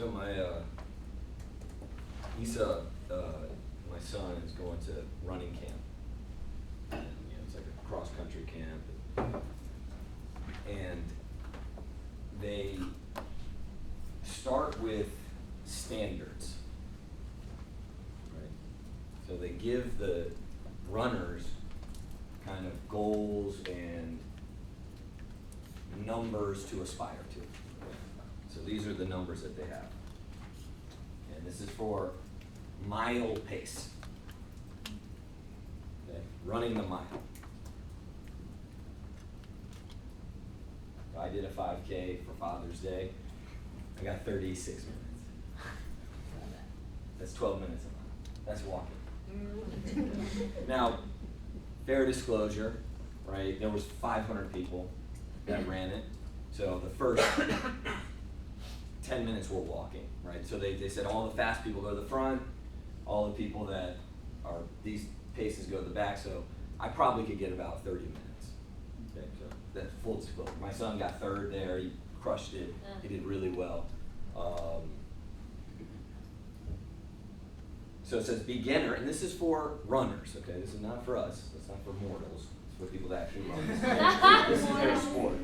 So my son is going to running camp. And, it's like a cross country camp. And they start with standards, right? So they give the runners kind of goals and numbers to aspire to. So these are the numbers that they have. And this is for mile pace. Okay? Running the mile. I did a 5K for Father's Day. I got 36 minutes. That's 12 minutes a mile. That's walking. Now, fair disclosure, right? There was 500 people that ran it. So the first 10 minutes were walking, right? So they said all the fast people go to the front, all the people that are, these paces go to the back. So I probably could get about 30 minutes. Okay, so that's full disclosure. My son got third there. He crushed it. He did really well. So it says beginner, and this is for runners, okay? This is not for us. It's not for mortals. It's for people that actually run. This is their sport,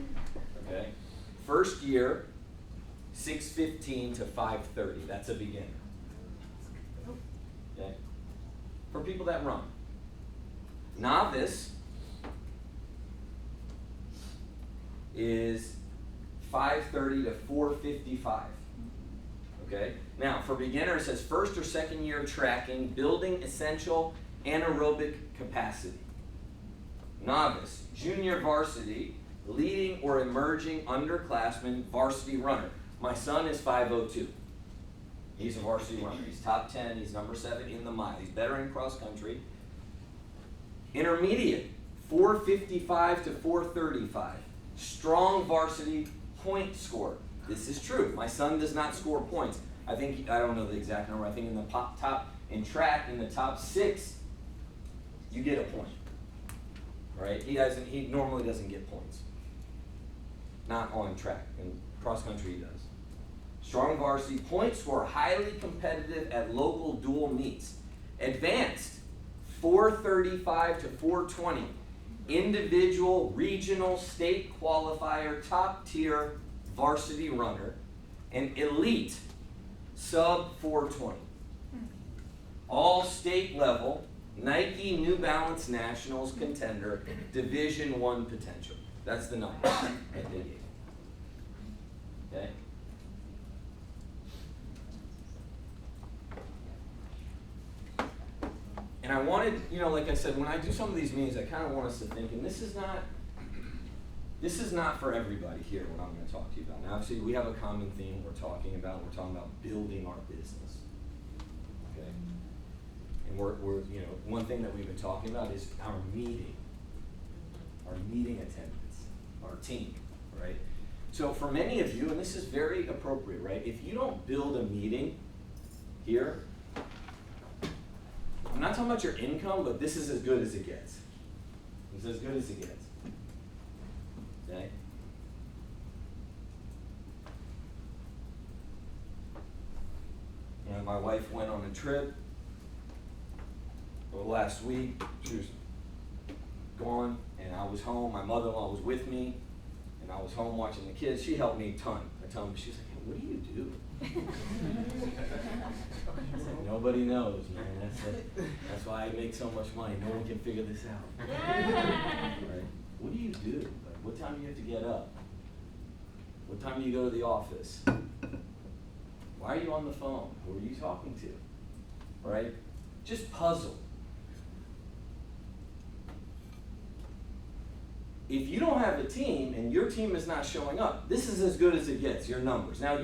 okay? First year, 6:15 to 5:30. That's a beginner. Okay? For people that run. Novice is 5:30 to 4:55. Okay? Now, for beginner, it says first or second year tracking, building essential anaerobic capacity. Novice, junior varsity, leading or emerging underclassman, varsity runner. My son is 5:02. He's a varsity runner. He's top 10. He's number 7 in the mile. He's better in cross country. Intermediate, 4:55 to 4:35. Strong varsity point score. This is true. My son does not score points. I don't know the exact number. I think in the top in track, in the top 6, you get a point. Right? He normally doesn't get points. Not on track. In cross country he does. Strong varsity point score, highly competitive at local dual meets. Advanced, 4:35 to 4:20. Individual, regional, state qualifier, top tier varsity runner. And elite, sub 4:20. All state level, Nike New Balance Nationals contender, Division I potential. That's the number that they gave. Okay? And I wanted, like I said, when I do some of these meetings, I kind of want us to think, and this is not for everybody here, what I'm going to talk to you about. Now, obviously, we have a common theme we're talking about building our business. Okay? And we're one thing that we've been talking about is our meeting attendance, our team, right? So for many of you, and this is very appropriate, right? If you don't build a meeting here, I'm not talking about your income, but this is as good as it gets. It's as good as it gets. Okay? My wife went on a trip last week. She was gone, and I was home. My mother-in-law was with me, and I was home watching the kids. She helped me a ton. I tell them, she's like, hey, what do you do? I said, nobody knows, man. That's why I make so much money. No one can figure this out. Right? What do you do? Like, what time do you have to get up? What time do you go to the office? Why are you on the phone? Who are you talking to? Right? Just puzzle. If you don't have a team and your team is not showing up, this is as good as it gets, your numbers. Now,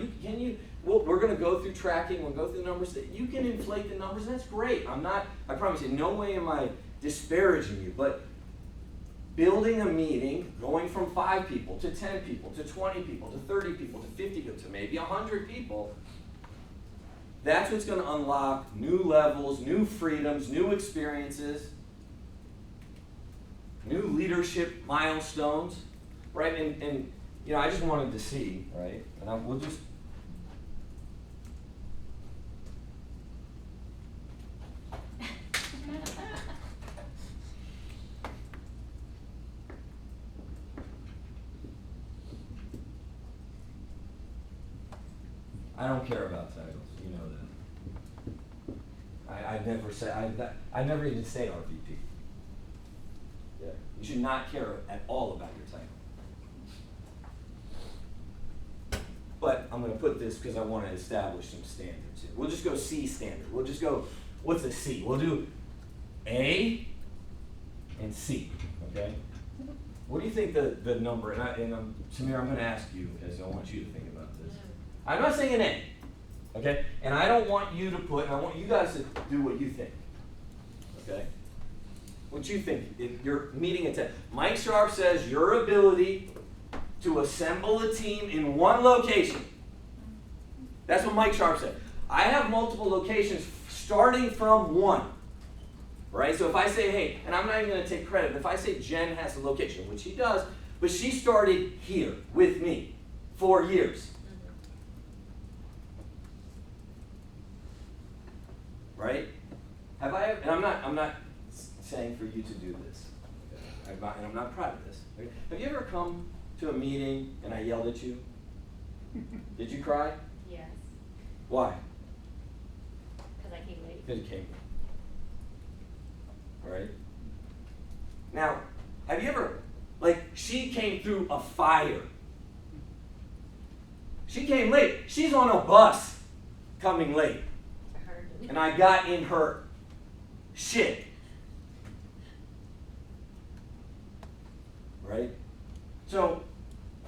we're going to go through tracking, we'll go through the numbers. You can inflate the numbers, and that's great. I promise you, no way am I disparaging you, but building a meeting, going from 5 people to 10 people to 20 people to 30 people to 50 people to maybe 100 people, that's what's going to unlock new levels, new freedoms, new experiences, new leadership milestones, right? And I just wanted to see, right? And we'll just I don't care about titles. You know that. I've never said, I never even say RVP. Yeah. You should not care at all about your title. But I'm going to put this because I want to establish some standards here. We'll just go C standard. We'll just go, what's a C? We'll do A and C, okay? What do you think the number, Samir, I'm going to ask you because I want you to think about this. I'm not saying an A, okay? And I don't want you to put, I want you guys to do what you think, okay? What you think, if you're meeting a test. Mike Sharp says your ability to assemble a team in one location. That's what Mike Sharp said. I have multiple locations starting from one. Right? So if I say, hey, and I'm not even going to take credit, if I say Jen has a location, which she does, but she started here with me 4 years. Right? Have I, and I'm not saying for you to do this. Okay? And I'm not proud of this. Okay? Have you ever come to a meeting and I yelled at you? Did you cry? Yes. Why? Because I came late. Because you came late. Right? Now, have you ever, she came through a fire. She came late. She's on a bus coming late. I heard it. And I got in her shit. Right? So,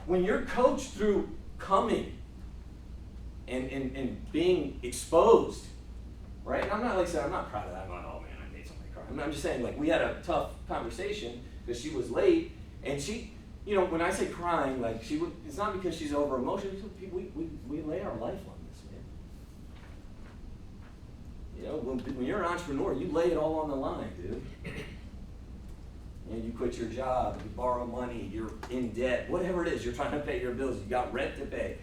when you're coached through coming and being exposed, right? And I'm not I'm not proud of that. I'm not, oh man, I made somebody cry. I'm just saying, we had a tough conversation because she was late, and she, when I say crying, it's not because she's over emotional. We lay our life on this, man. When you're an entrepreneur, you lay it all on the line, dude. You quit your job, you borrow money, you're in debt, whatever it is, you're trying to pay your bills, you got rent to pay.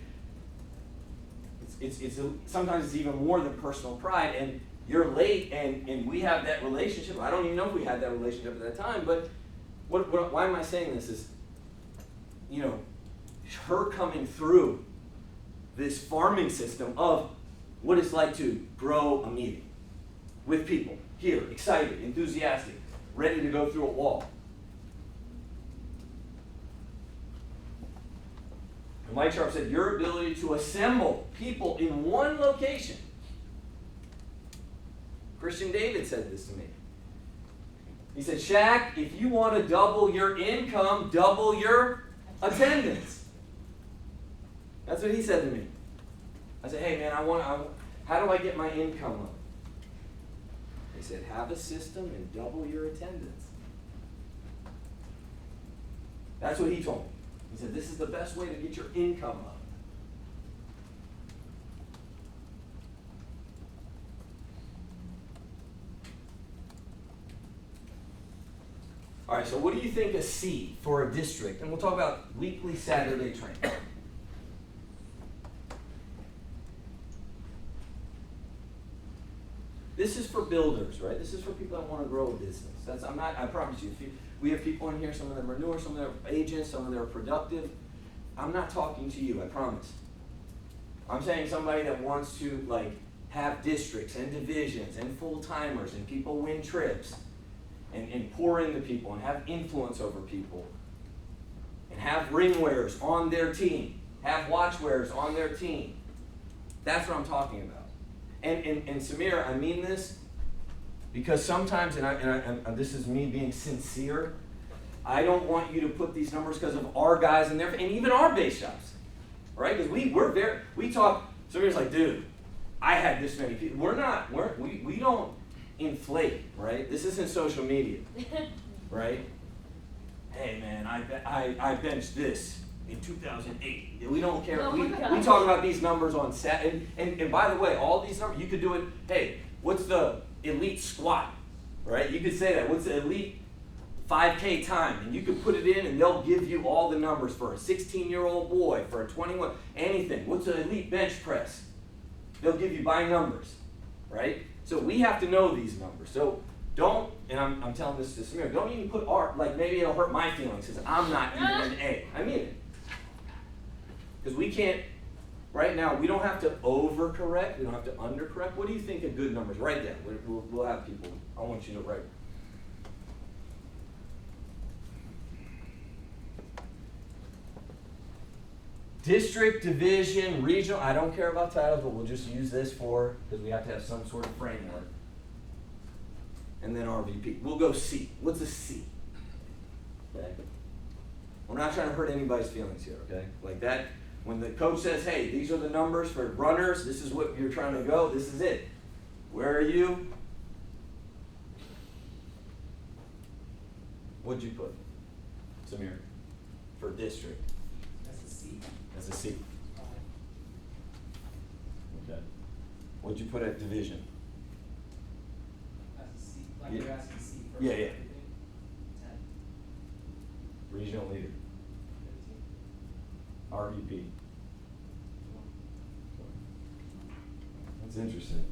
Sometimes it's even more than personal pride, and you're late, and we have that relationship. I don't even know if we had that relationship at that time, but why am I saying this is, her coming through this farming system of what it's like to grow a meeting with people here, excited, enthusiastic, ready to go through a wall. And Mike Sharp said, your ability to assemble people in one location. Christian David said this to me. He said, Shaq, if you want to double your income, double your attendance. That's what he said to me. I said, hey man, how do I get my income up? He said, have a system and double your attendance. That's what he told me. He said, this is the best way to get your income up. All right, so what do you think a C for a district? And we'll talk about weekly Saturday training. This is for builders, right? This is for people that want to grow a business. I promise you, we have people in here, some of them are newer, some of them are agents, some of them are productive. I'm not talking to you, I promise. I'm saying somebody that wants to have districts and divisions and full-timers and people win trips and pour into people and have influence over people and have ring wearers on their team, have watch wearers on their team. That's what I'm talking about. And Samir, I mean this because sometimes, and this is me being sincere, I don't want you to put these numbers because of our guys and even our base shops, right? Because we talk. Samir's like, dude, I had this many people. We don't inflate, right? This isn't social media, right? Hey man, I benched this in 2008. We don't care. Oh we talk about these numbers on set. And by the way, all these numbers, you could do it. Hey, what's the elite squat, right? You could say that. What's the elite 5K time? And you could put it in and they'll give you all the numbers for a 16-year-old boy, for a 21, anything. What's the elite bench press? They'll give you by numbers, right? So we have to know these numbers. So don't, and I'm telling this to Samir, don't even put maybe it'll hurt my feelings because I'm not even an A. I mean it. Because we can't Right now, we don't have to overcorrect. We don't have to undercorrect. What do you think a good number is? Write down. We'll have people. I want you to write. District, division, regional. I don't care about titles, but we'll just use this for, because we have to have some sort of framework. And then RVP. We'll go C. What's a C? Okay. We're not trying to hurt anybody's feelings here, okay? Like that, when the coach says, hey, these are the numbers for runners, this is what you're trying to go, this is it. Where are you? What'd you put, Samir, for district? That's a C. That's a C. Okay. What'd you put at division? That's a C. Like Yeah. you're asking C first. Yeah, yeah. everything. 10. Regional leader. 15. RVP. That's interesting.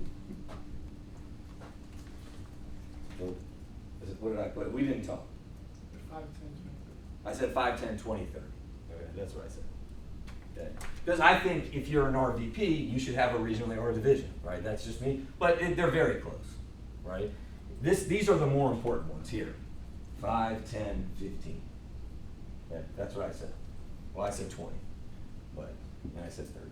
So, what did I put? We didn't talk. 5, 10, 20. I said 5, 10, 20, 30. Okay, that's what I said. Okay. Because I think if you're an RVP, you should have a regional or a division, right? That's just me. But they're very close, right? These are the more important ones here. 5, 10, 15. Okay, that's what I said. Well, I said 20, but and I said 30.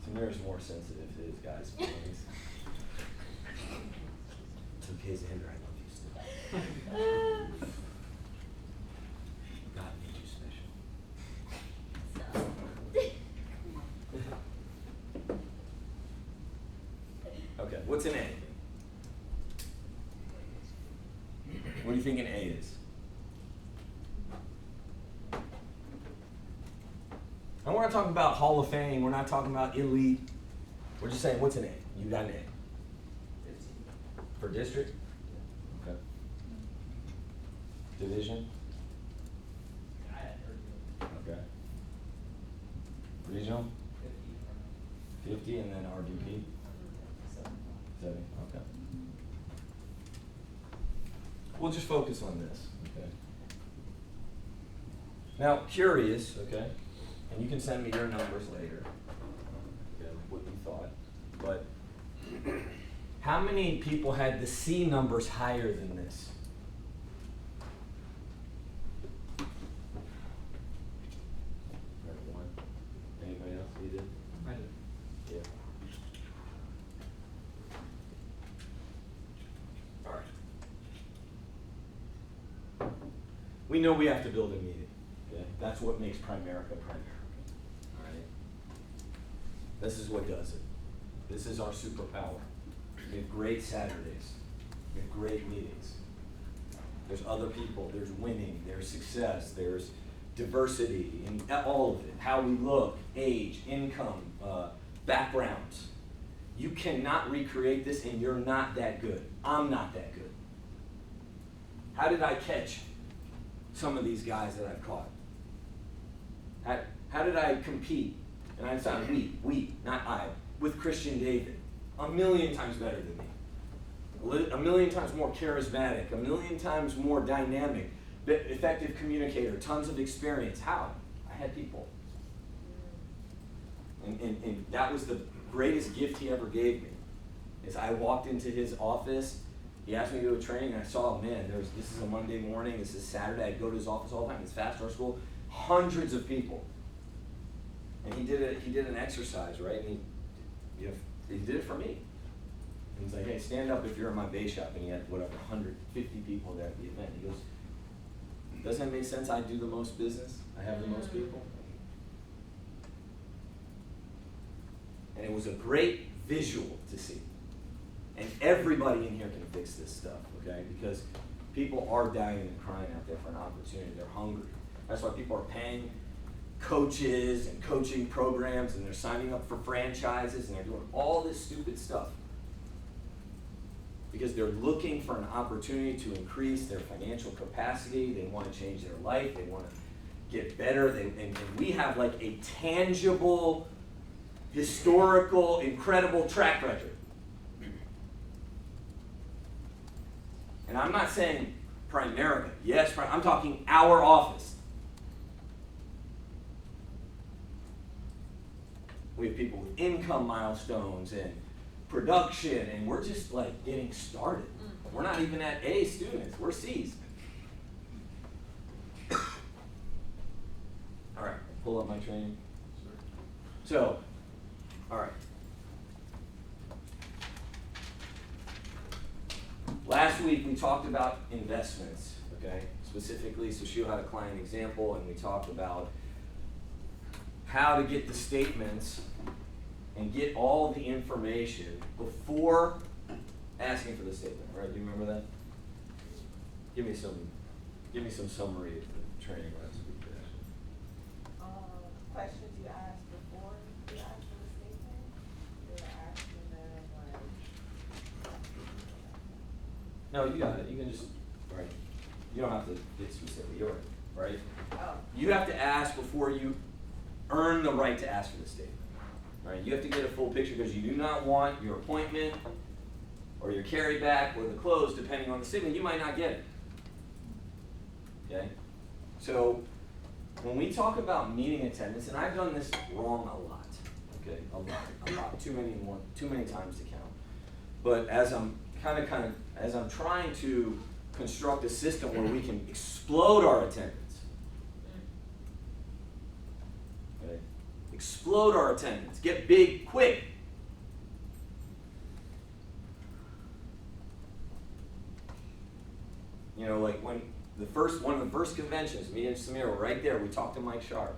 Samir's more sensitive to his guys' feelings. It's okay, Xander, I love you still. God made you special. Okay, what's an A? What do you think an A is? And we're not talking about Hall of Fame, we're not talking about elite. We're just saying, what's an A? You got an A. 15. For district? Okay. Division? I had 30. Okay. Regional? 50. 50, and then RDP? 75. 70, okay. We'll just focus on this, okay? Now, curious, okay, and you can send me your numbers later, okay, what you thought, but how many people had the C numbers higher than this? One. Anybody else? You did? I did. Yeah. All right. We know we have to build a meeting. Okay? That's what makes Primerica Primerica. All right. This is what does it. This is our superpower. We have great Saturdays. We have great meetings. There's other people. There's winning. There's success. There's diversity in all of it. How we look, age, income, backgrounds. You cannot recreate this, and you're not that good. I'm not that good. How did I catch some of these guys that I've caught? How did I compete? And I sound we, not I, with Christian David. 1,000,000 times better than me. 1,000,000 times more charismatic, 1,000,000 times more dynamic, effective communicator, tons of experience. How? I had people. And that was the greatest gift he ever gave me. Is I walked into his office, he asked me to do a training, and I saw, man, this is a Monday morning, this is Saturday, I'd go to his office all the time, it's Fast Start School, hundreds of people. And he did an exercise, right? And he did it for me. And he's like, hey, stand up if you're in my base shop, and he had, whatever, 150 people there at the event. He goes, doesn't it make sense I do the most business? I have the most people? And it was a great visual to see. And everybody in here can fix this stuff, okay? Because people are dying and crying out there for an opportunity. They're hungry. That's why people are paying coaches and coaching programs, and they're signing up for franchises, and they're doing all this stupid stuff. Because they're looking for an opportunity to increase their financial capacity. They want to change their life. They want to get better. And we have like a tangible, historical, incredible track record. And I'm not saying Primerica. Yes, I'm talking our office. We have people with income milestones and production, and we're just like getting started. We're not even at A students, we're C's. All right, pull up my training. So, all right. Last week we talked about investments, okay? Specifically, so Sheila had a client example, and we talked about how to get the statements and get all the information before asking for the statement, right? Do you remember that? Give me some summary of the training last week. Questions you asked before you asked for the statement? You were asking them like. No, you got it. You can just, right. You don't have to get specific. You're right. Oh. You have to ask before you earn the right to ask for the statement. Right? You have to get a full picture because you do not want your appointment or your carryback or the close, depending on the statement, you might not get it. Okay? So when we talk about meeting attendance, and I've done this wrong a lot, okay, a lot, too many times to count. But as I'm as I'm trying to construct a system where we can explode our attendance, okay, explode our attendance, get big quick. You know, like when one of the first conventions, me and Samir were right there, we talked to Mike Sharp.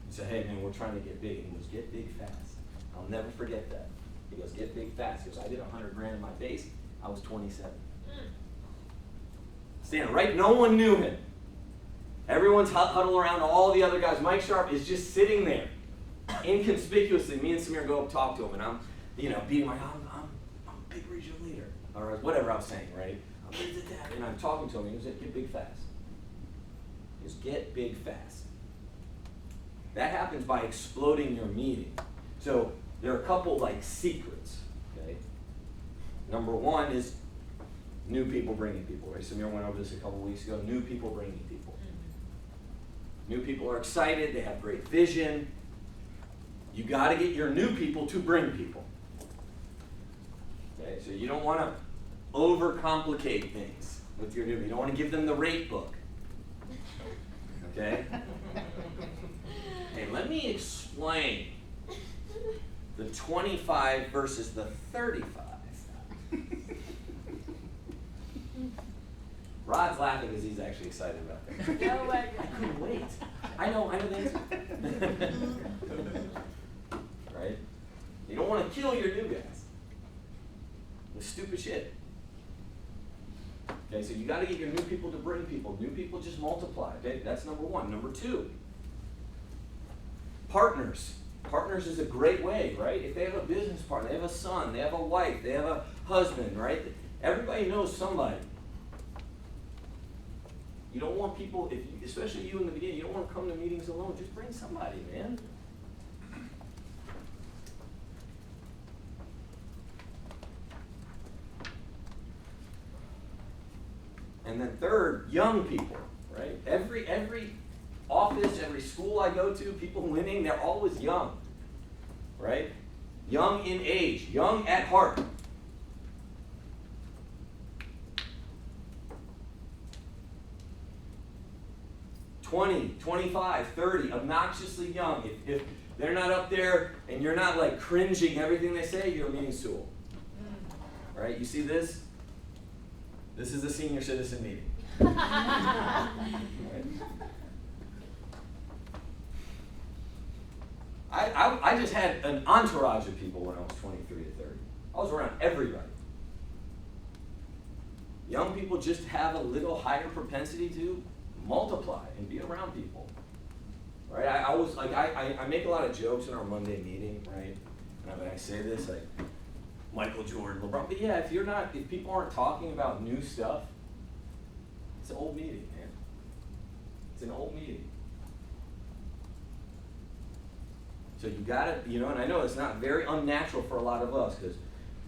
He said, hey man, we're trying to get big. And he goes, get big fast. I'll never forget that. He goes, get big fast. He goes, I did 100 grand in my base, I was 27. Standing right, no one knew him. Everyone's huddled around all the other guys. Mike Sharp is just sitting there, inconspicuously. Me and Samir go up talk to him, and I'm, beating my, I'm a big regional leader, or whatever I was saying, right? And I'm talking to him, he goes, get big fast. He goes, get big fast. That happens by exploding your meeting. So there are a couple secrets, okay? Number one is new people bringing people, right? Samir went over this a couple weeks ago, new people bringing people. New people are excited, they have great vision. You gotta get your new people to bring people. Okay, so you don't wanna overcomplicate things with your newbie. You don't want to give them the rate book. Okay? Hey, let me explain the 25 versus the 35. Rod's laughing because he's actually excited about that. No way. I couldn't wait. I know the answer. Right? You don't want to kill your new guys with stupid shit. Okay, so you got to get your new people to bring people. New people just multiply. Okay, that's number one. Number two, partners. Partners is a great way, right? If they have a business partner, they have a son, they have a wife, they have a husband, right? Everybody knows somebody. You don't want people, especially you in the beginning, you don't want to come to meetings alone. Just bring somebody, man. And then third, young people, right? Every office, every school I go to, people winning, they're always young, right? Young in age, young at heart. $20, $25, $30, obnoxiously young. If they're not up there and you're not cringing everything they say, you're a meeting stool. Right? You see this? This is a senior citizen meeting. Right? I just had an entourage of people when I was 23 to 30. I was around everybody. Young people just have a little higher propensity to multiply and be around people. Right? I make a lot of jokes in our Monday meeting, right? And when I say this, Michael Jordan, LeBron. But yeah, if people aren't talking about new stuff, it's an old meeting, man. It's an old meeting. So you gotta, and I know it's not very unnatural for a lot of us because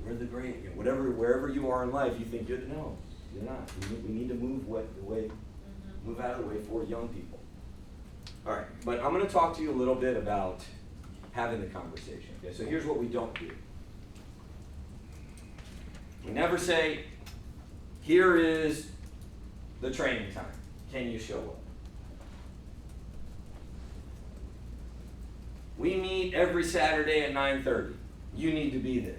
we're the great, wherever you are in life, you think you're not. We need to move out of the way for young people. All right, but I'm going to talk to you a little bit about having the conversation. Okay, so here's what we don't do. We never say, here is the training time. Can you show up? We meet every Saturday at 9:30. You need to be there.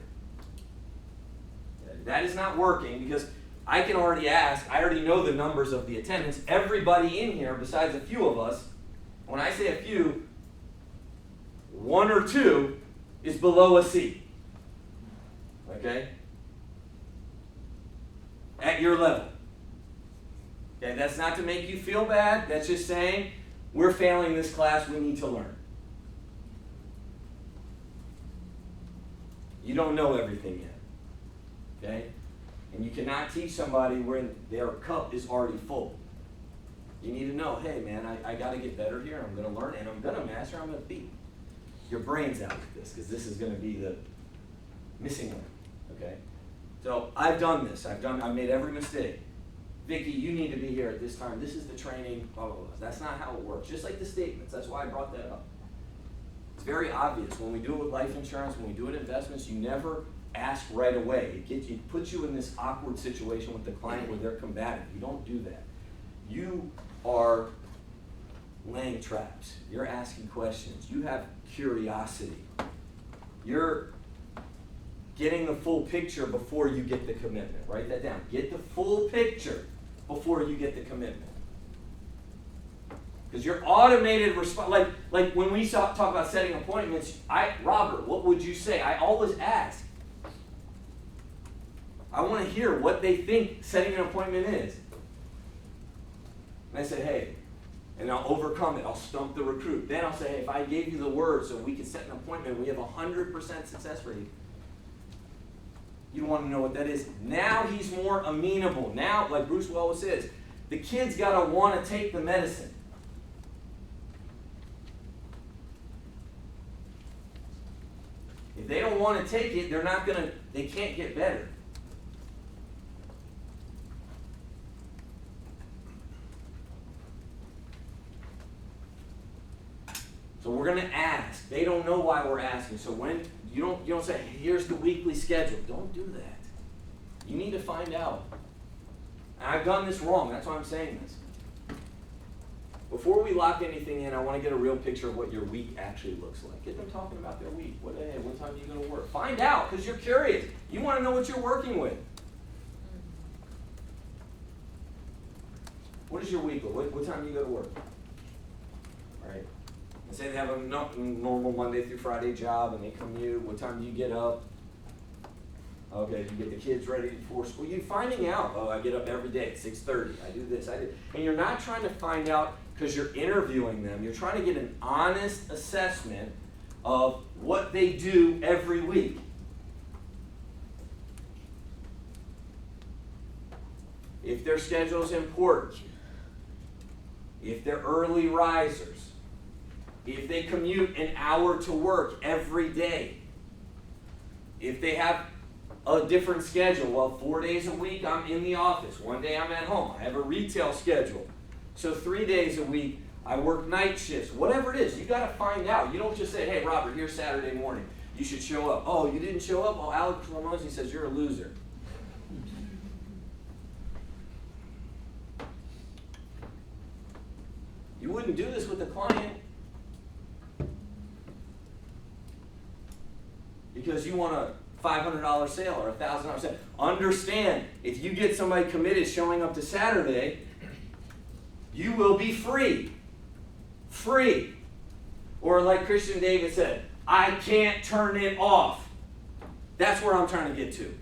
That is not working because I can already ask, I already know the numbers of the attendance. Everybody in here, besides a few of us, when I say a few, 1 or 2 is below a C. Okay? At your level. Okay, that's not to make you feel bad. That's just saying we're failing this class, we need to learn. You don't know everything yet. Okay? And you cannot teach somebody when their cup is already full. You need to know, hey man, I got to get better here. I'm going to learn and I'm going to master. I'm going to beat your brains out with this because this is going to be the missing one. Okay? So I've done this. I've made every mistake. Vicki, you need to be here at this time. This is the training, blah, blah, blah. That's not how it works. Just like the statements. That's why I brought that up. It's very obvious. When we do it with life insurance, when we do it in investments, you never ask right away. It puts you in this awkward situation with the client where they're combative. You don't do that. You are laying traps. You're asking questions. You have curiosity. You're getting the full picture before you get the commitment. Write that down. Get the full picture before you get the commitment. Because your automated response, like when we talk about setting appointments, Robert, what would you say? I always ask. I want to hear what they think setting an appointment is. And I say, hey, and I'll overcome it. I'll stump the recruit. Then I'll say, hey, if I gave you the word so we could set an appointment, we have 100% success rate. You want to know what that is. Now he's more amenable. Now, like Bruce Wells says, the kid's got to want to take the medicine. If they don't want to take it, they can't get better. So we're going to ask. They don't know why we're asking. So when you don't say, here's the weekly schedule. Don't do that. You need to find out. And I've done this wrong. That's why I'm saying this. Before we lock anything in, I want to get a real picture of what your week actually looks like. Get them talking about their week. What time are you going to work? Find out, because you're curious. You want to know what you're working with. What is your week? What time do you go to work? All right. And say they have a normal Monday through Friday job and they commute. What time do you get up? Okay, you get the kids ready for school. You're finding out, oh, I get up every day at 6:30. I do this, I do. And you're not trying to find out because you're interviewing them. You're trying to get an honest assessment of what they do every week. If their schedule is important, if they're early risers, if they commute an hour to work every day, if they have a different schedule, well, 4 days a week I'm in the office, 1 day I'm at home, I have a retail schedule, so 3 days a week I work night shifts, whatever it is, you got to find out. You don't just say, hey, Robert, here's Saturday morning, you should show up. Oh, you didn't show up? Oh, Alex Lamosi says you're a loser. You wouldn't do this with a client because you want a $500 sale or a $1,000 sale. Understand, if you get somebody committed showing up to Saturday, you will be free. Free. Or like Christian David said, I can't turn it off. That's where I'm trying to get to.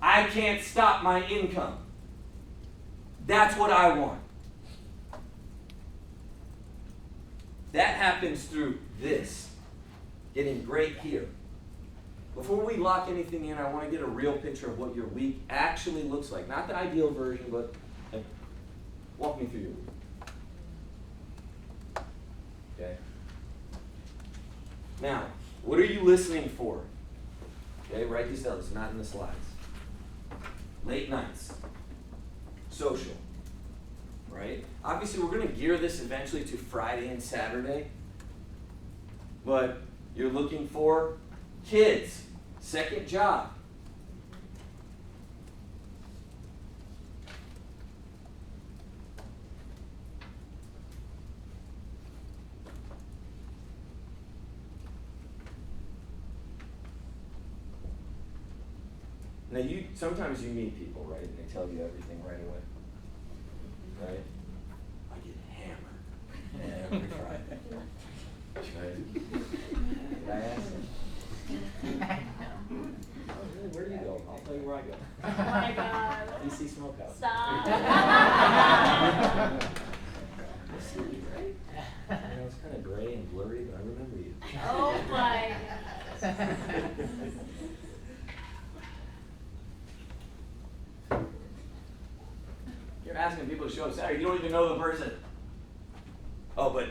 I can't stop my income. That's what I want. That happens through this. Getting great here. Before we lock anything in, I want to get a real picture of what your week actually looks like. Not the ideal version, but walk me through your week. Okay? Now, what are you listening for? Okay, write these down. It's not in the slides. Late nights. Social. Right? Obviously, we're going to gear this eventually to Friday and Saturday. But you're looking for kids, second job. Now sometimes you meet people, right, and they tell you everything right away. Right? I get hammered every Friday. Right? Did I ask him? Oh, really? Where do you go? I'll tell you where I go. Oh my God. DC Smokehouse. Stop. Silly, right? You know, it's kind of gray and blurry, but I remember you. Oh my gosh. You're asking people to show up Saturday. You don't even know the person. Oh, but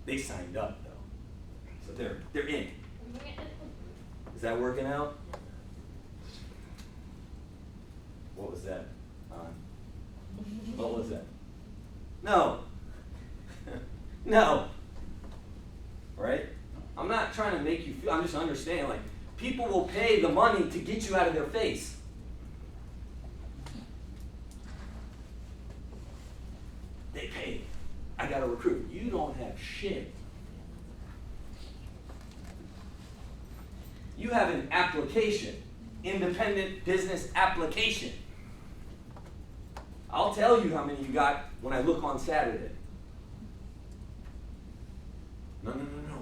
they signed up though, so they're in. Is that working out? What was that? What was that? No. No. Right? I'm not trying to make you feel. I'm just understanding. Like, people will pay the money to get you out of their face. They pay. I got to recruit. You don't have shit. You have an application, independent business application. I'll tell you how many you got when I look on Saturday. No.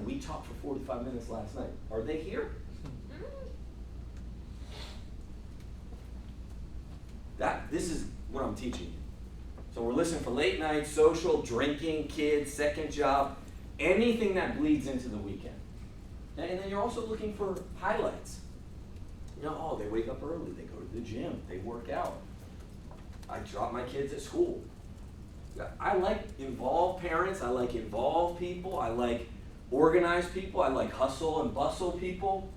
We talked for 45 minutes last night. Are they here? This is what I'm teaching you. So we're listening for late night, social, drinking, kids, second job, anything that bleeds into the weekend. And then you're also looking for highlights. You know, oh, they wake up early, they go to the gym, they work out. I drop my kids at school. I like involved parents, I like involved people, I like organized people, I like hustle and bustle people.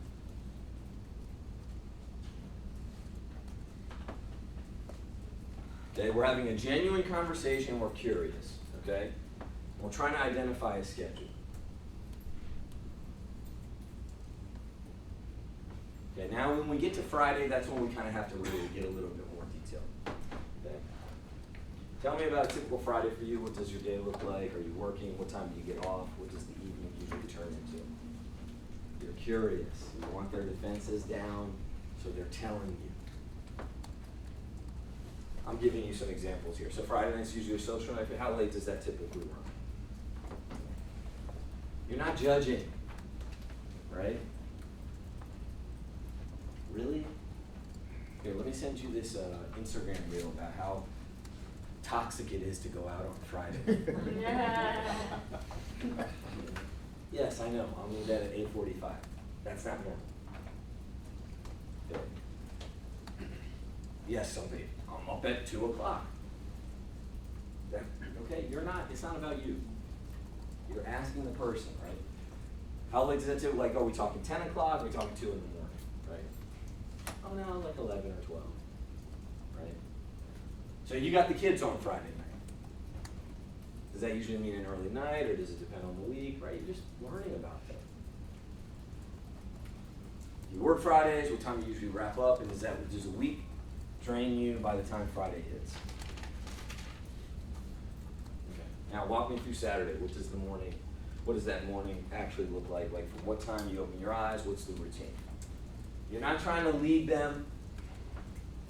Okay, we're having a genuine conversation, we're curious, okay? We're trying to identify a schedule. Okay, now when we get to Friday, that's when we kind of have to really get a little bit more detail. Okay? Tell me about a typical Friday for you. What does your day look like? Are you working? What time do you get off? What does the evening usually turn into? You're curious. You want their defenses down, so they're telling you. I'm giving you some examples here. So Friday night's usually a social night. How late does that typically run? You're not judging, right? Really? Here, let me send you this Instagram reel about how toxic it is to go out on Friday. Yes, I know. I'll need that at 8:45. That's not normal. Okay. Yes, somebody. I'm up at 2 o'clock. Okay, it's not about you. You're asking the person, right? How late does that take? Like, are we talking 10 o'clock? Are we talking 2 in the morning, right? Oh no, like 11 or 12, right? So you got the kids on Friday night. Does that usually mean an early night, or does it depend on the week, right? You're just learning about them. You work Fridays, what time do you usually wrap up, and does a week drain you by the time Friday hits? Okay. Now walk me through Saturday. What does that morning actually look like? Like, from what time you open your eyes, what's the routine? You're not trying to lead them.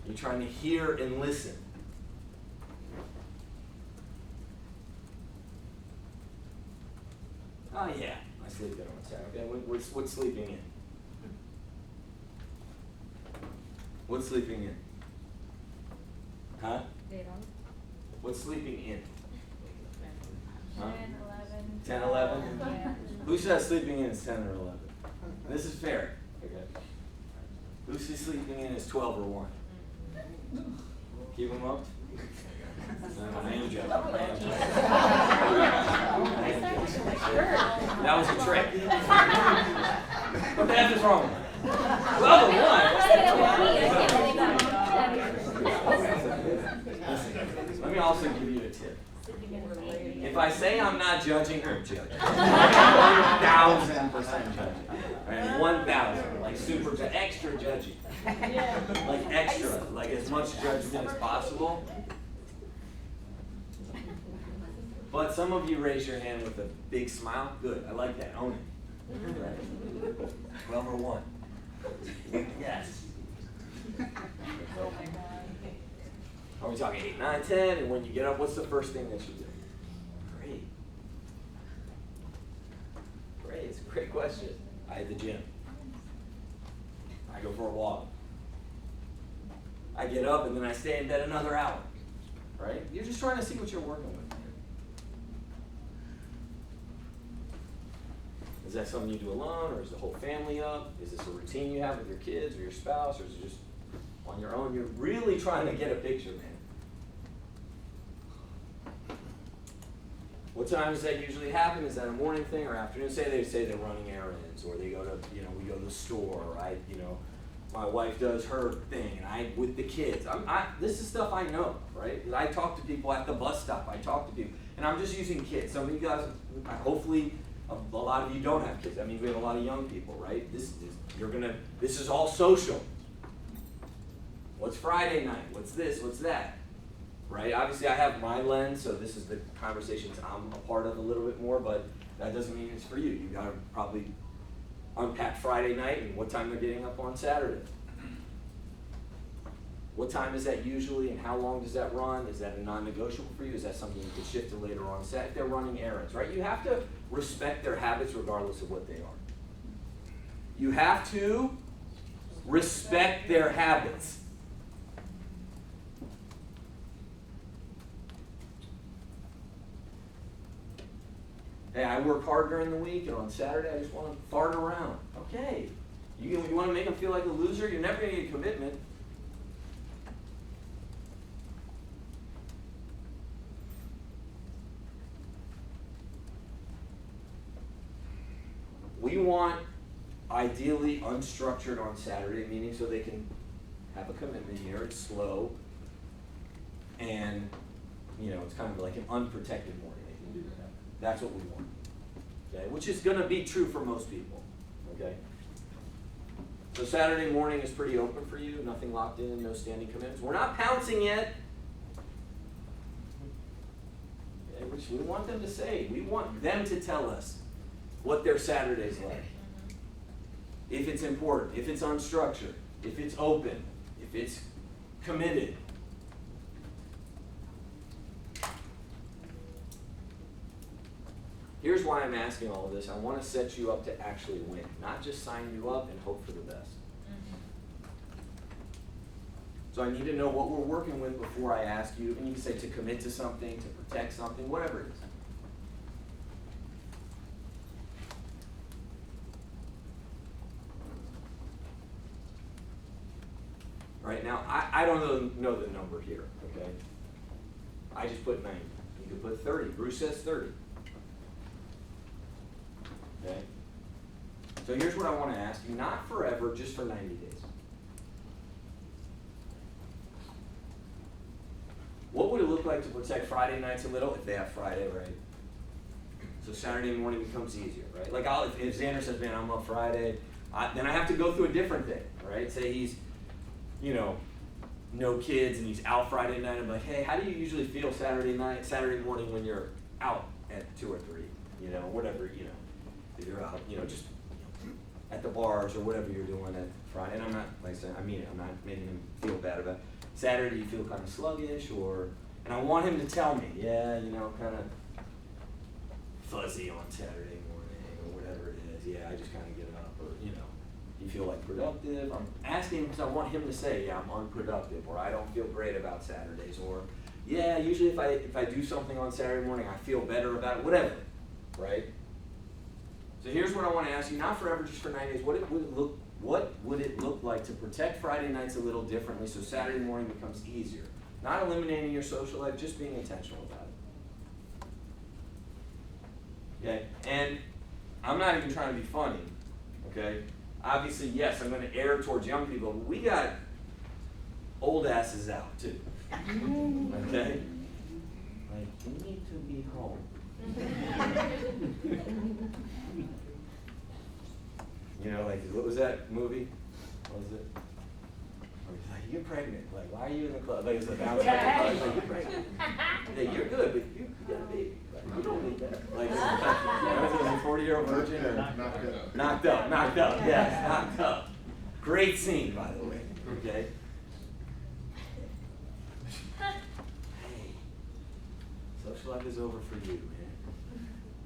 You're trying to hear and listen. Oh yeah, I sleep in on Saturday. Okay, what's sleeping in? What's sleeping in? Huh? What's sleeping in? 10, 11? Yeah. Who says sleeping in is 10 or 11? This is fair. Okay. Who says sleeping in is 12 or 1? Keep them up? No, I am joking. That was a trick. What the F is wrong with that? 12 or 1? Listen, let me also give you a tip. If I say I'm not judging, I'm judging. 1,000% judging. Right? 1,000. Like super, extra judging. Yeah. Like extra. Like as much judgment as possible. But some of you raise your hand with a big smile. Good. I like that. Own it. Right. 12 or 1. Yes. Are we talking 8, 9, 10? And when you get up, what's the first thing that you do? Great. Great. It's a great question. I hit the gym. I go for a walk. I get up and then I stay in bed another hour. Right? You're just trying to see what you're working with. Is that something you do alone, or is the whole family up? Is this a routine you have with your kids or your spouse, or is it just on your own? You're really trying to get a picture, man. What time does that usually happen? Is that a morning thing or afternoon? Say they're running errands, or they go to, we go to the store, right? My wife does her thing, and I with the kids. This is stuff I know, right? I talk to people at the bus stop. I talk to people, and I'm just using kids. Some of you guys, hopefully, a lot of you don't have kids. That means we have a lot of young people, right? This is all social. What's Friday night? What's this? What's that? Right? Obviously, I have my lens, so this is the conversations I'm a part of a little bit more, but that doesn't mean it's for you. You gotta probably unpack Friday night and what time they're getting up on Saturday. What time is that usually, and how long does that run? Is that a non-negotiable for you? Is that something you could shift to later on? If they're running errands, right? You have to respect their habits regardless of what they are. You have to respect their habits. Hey, I work hard during the week, and on Saturday I just want to fart around. Okay. You want to make them feel like a loser? You're never going to get a commitment. We want, ideally, unstructured on Saturday, meaning so they can have a commitment here. It's slow, and it's kind of like an unprotected morning. They can do that. That's what we want. Okay, which is going to be true for most people. Okay. So Saturday morning is pretty open for you. Nothing locked in. No standing commitments. We're not pouncing yet. Okay, which we want them to say. We want them to tell us what their Saturday's like. If it's important, if it's unstructured, if it's open, if it's committed. Here's why I'm asking all of this. I want to set you up to actually win, not just sign you up and hope for the best. So I need to know what we're working with before I ask you, and you can say to commit to something, to protect something, whatever it is. Right now, I don't know the number here, okay? I just put 90. You could put 30. Bruce says 30. Okay? So here's what I want to ask you, not forever, just for 90 days. What would it look like to protect Friday nights a little, if they have Friday, right? So Saturday morning becomes easier, right? Like if Xander says, man, I'm up Friday, then I have to go through a different day, right? Say he's, no kids and he's out Friday night. I'm like, hey, how do you usually feel Saturday morning when you're out at 2 or 3, whatever, if you're out, just at the bars or whatever you're doing at Friday. And I'm not, like I said, I mean it, I'm not making him feel bad about it. Saturday you feel kind of sluggish and I want him to tell me, yeah, kind of fuzzy on Saturday morning or whatever it is. Yeah, I just kind of get up, or, you feel like productive. I'm asking him because I want him to say, yeah, I'm unproductive, or I don't feel great about Saturdays, or yeah, usually if I do something on Saturday morning, I feel better about it, whatever, right? So here's what I want to ask you, not forever, just for 9 days. What would it look like to protect Friday nights a little differently so Saturday morning becomes easier? Not eliminating your social life, just being intentional about it. Okay? And I'm not even trying to be funny, okay? Obviously, yes, I'm going to err towards young people, but we got old asses out too. Okay? Like, we need to home. You know, like, what was that movie? What was it? Where he's like, you're pregnant. Like, why are you in the club? Like, it's a bounce Yeah. like, you're pregnant. Yeah, you're good, but you got a baby. Like, you don't need that. Like, was it a 40-year-old virgin or? Knocked up, yes, knocked up. Great scene, by the way, okay? Hey, social life is over for you, man.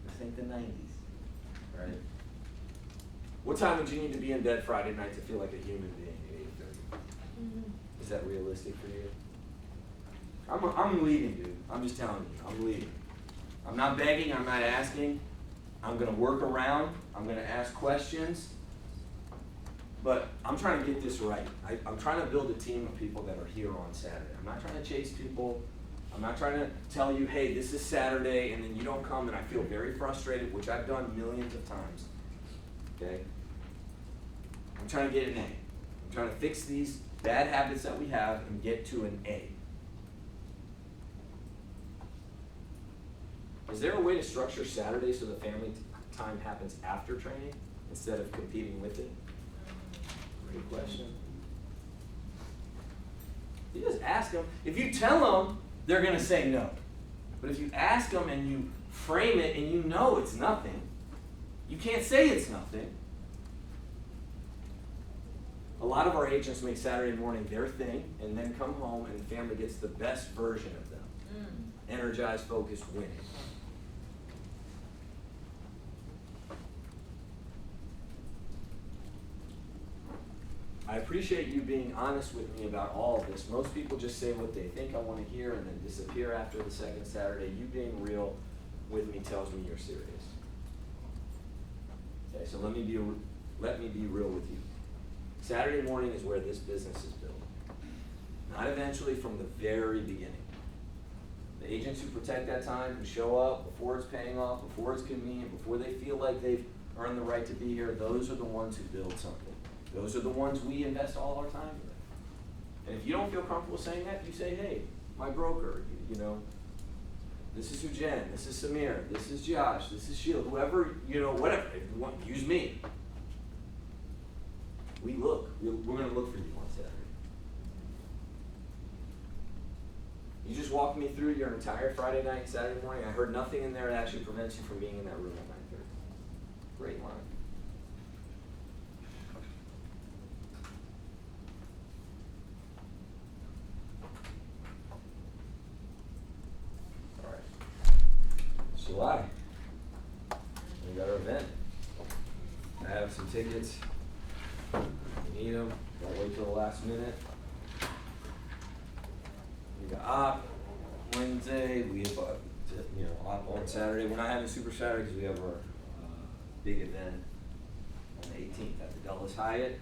This ain't the 90s, right? What time would you need to be in bed Friday night to feel like a human being at 8:30? Is that realistic for you? I'm leaving, dude. I'm just telling you, I'm leaving. I'm not begging, I'm not asking. I'm gonna work around, I'm gonna ask questions. But I'm trying to get this right. I'm trying to build a team of people that are here on Saturday. I'm not trying to chase people. I'm not trying to tell you, hey, this is Saturday, and then you don't come, and I feel very frustrated, which I've done millions of times. Okay? I'm trying to get an A. I'm trying to fix these bad habits that we have and get to an A. Is there a way to structure Saturday so the family time happens after training instead of competing with it? Great question. You just ask them. If you tell them, they're going to say no. But if you ask them and you frame it and you know it's nothing, you can't say it's nothing. A lot of our agents make Saturday morning their thing and then come home and the family gets the best version of them. Energized, focused, winning. I appreciate you being honest with me about all of this. Most people just say what they think I want to hear and then disappear after the second Saturday. You being real with me tells me you're serious. Okay, so let me be real with you. Saturday morning is where this business is built. Not eventually, from the very beginning. The agents who protect that time, who show up before it's paying off, before it's convenient, before they feel like they've earned the right to be here, those are the ones who build something. Those are the ones we invest all our time with. And if you don't feel comfortable saying that, you say, hey, my broker, you know, this is Jen, this is Samir, this is Josh, this is Sheila, whoever, you know, whatever. If you want, use me. We're going to look for you on Saturday. You just walked me through your entire Friday night, Saturday morning. I heard nothing in there that actually prevents you from being in that room at 9:30. Great line. All right. It's July. We got our event. I have some tickets. You need them. Don't wait till the last minute. We got op Wednesday. We have op on Saturday. We're not having Super Saturday because we have our big event on the 18th at the Dulles Hyatt.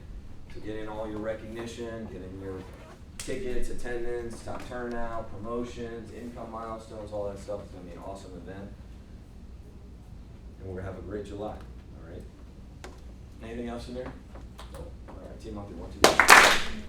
So get in all your recognition, get in your tickets, attendance, top turnout, promotions, income milestones, all that stuff. It's going to be an awesome event. And we're going to have a great July. All right. Anything else in there? All right, team up. 1, 2, 3.